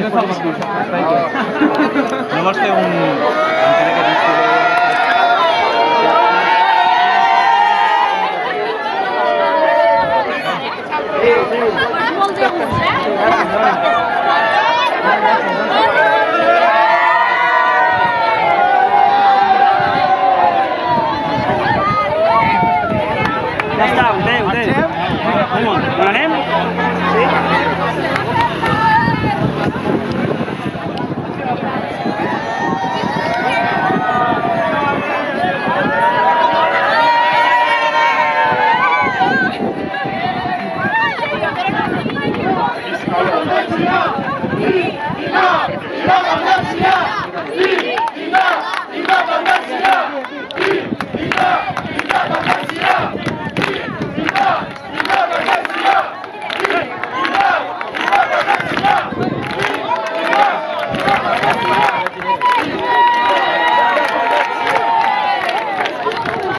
No vols fer un... encara que Molt de gust, Ja està, ho té. Anem? Sí? eh?